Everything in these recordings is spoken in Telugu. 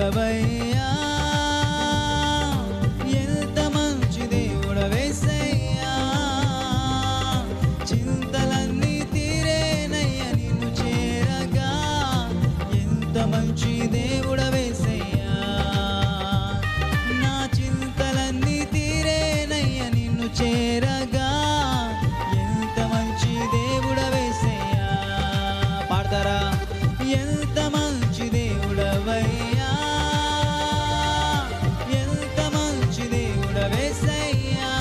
దేవుడవయ్యా, ఎంత మంచి దేవుడవేసయ్యా. చింతలన్నీ తీరేనయ్యా నిన్ను చేరగా, ఎంత మంచి దేవుడవేసయ్యా. నా చింతలన్నీ తీరేనయ్యా నిన్ను చేరగా, ఎంత మంచి దేవుడవేసయ్యా. పాడతారా? ఎంత మంచి దేవుడవయ్యా, ఎంత మంచి దేవుడవేసయ్యా.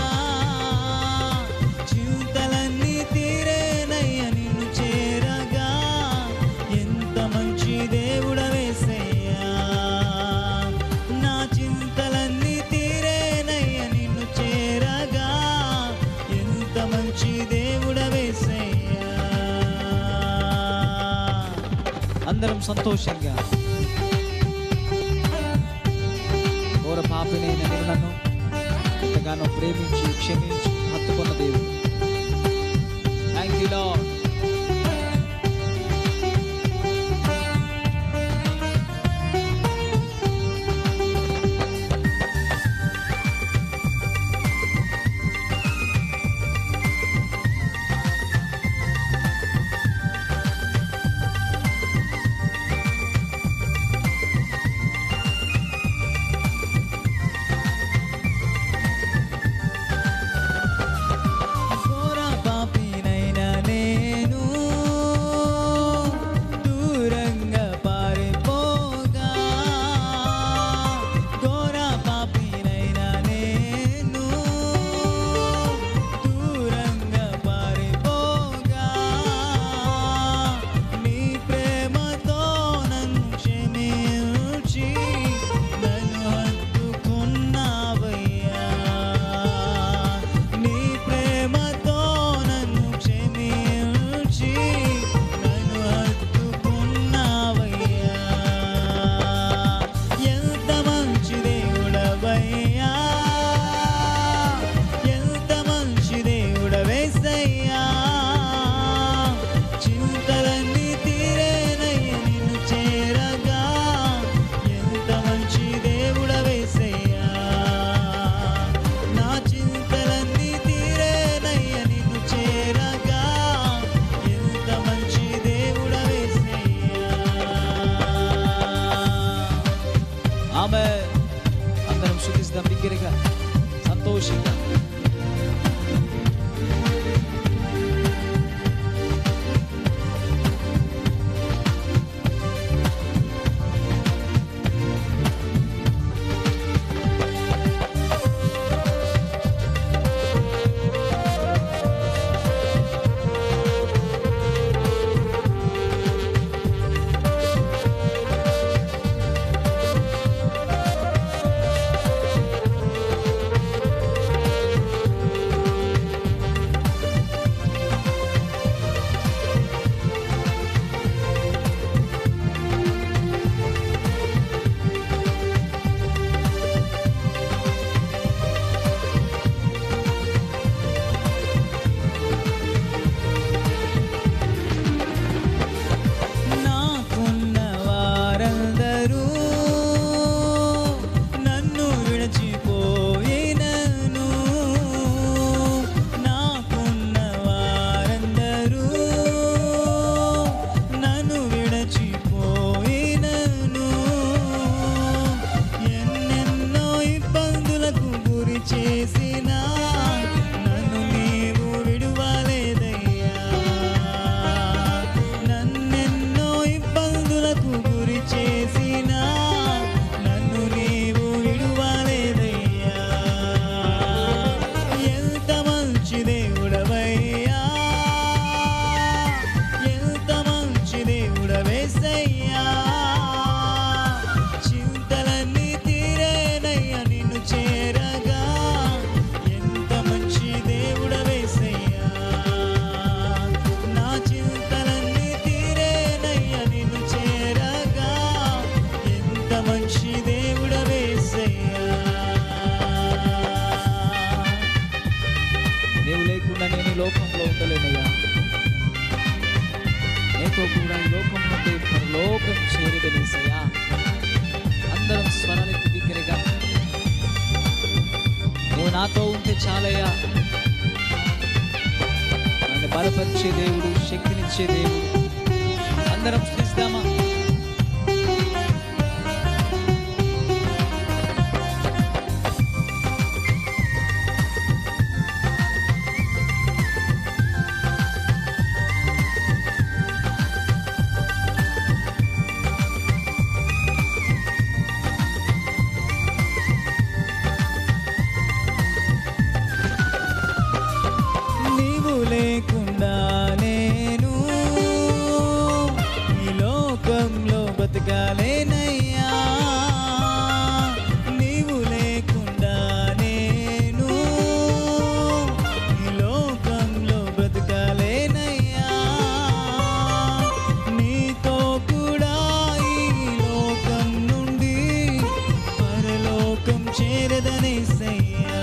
చింతలన్నీ తీరేనయ్యా నిన్ను చేరగా, ఎంత మంచి దేవుడవేసయ్యా. నా చింతలన్నీ తీరేనయ్యా నిన్ను చేరగా, ఎంత మంచి దేవుడవేసయ్యా. అందరం సంతోషంగా, ఘోర పాపినైన నన్ను ఎంతగానో ప్రేమించి క్షమించి హత్తుకున్న దేవుడు. Thank you lord. అందరం శుద్ధిస్తాం బిగ్గరగా సంతోషంగా. లోకంలో ఉండలేనయ్యా. నీతో కూడా ఈ లోకం నుండి పరలోకం చేరేదనేసయ్యా. అందరం నాతో ఉంటే చాలయ్యా. నన్ను బలపరిచే దేవుడు, శక్తినిచ్చే దేవుడు. అందరం స్తుతిస్తామా? లేకుండా నేను ఈ లోకంలో బతకాలేనయ్యా. నీవు లేకుండా నేను ఈ లోకంలో బతకాలేనయ్యా. నీతో కూడా ఈ లోకం నుండి పరలోకం చేరదనేసయ్యా.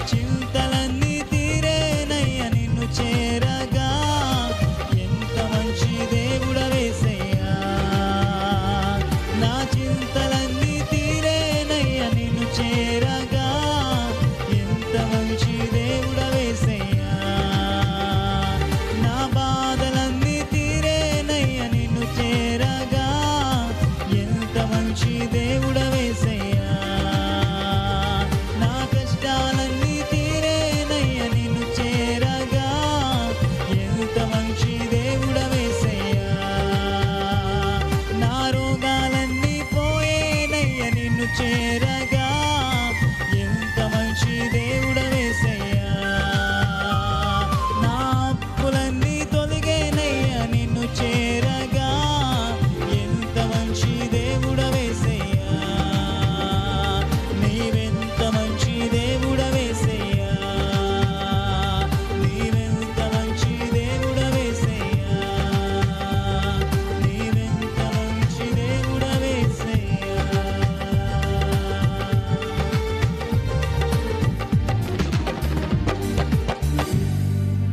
చింతలన్నీ తీరేనయ్య నిన్ను చేరగా, ఎంత మంచి దేవుడవేసయ్యా. నా చింతలన్నీ తీరేనయ్య నిన్ను చేరగా, ఎంత మంచి దేవుడవేసయ్యా. నా బాధలన్నీ తీరేనయ్య నిన్ను చేరగా, ఎంత మంచి దేవుడవేసయ్యా. చేరగా ఎంత మంచి దేవుడవేసయ్యా. నా అప్పులన్నీ తొలగేనయ్య నిన్ను చేరగా, ఎంత మంచి దేవుడవేసయ్యా. నీవెంత మంచి దేవుడవేసయ్యా. నీవెంత మంచి దేవుడవేసయ్యా. నీవెంత మంచి దేవుడవేసయ్యా.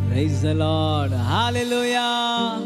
Praise the Lord. Hallelujah.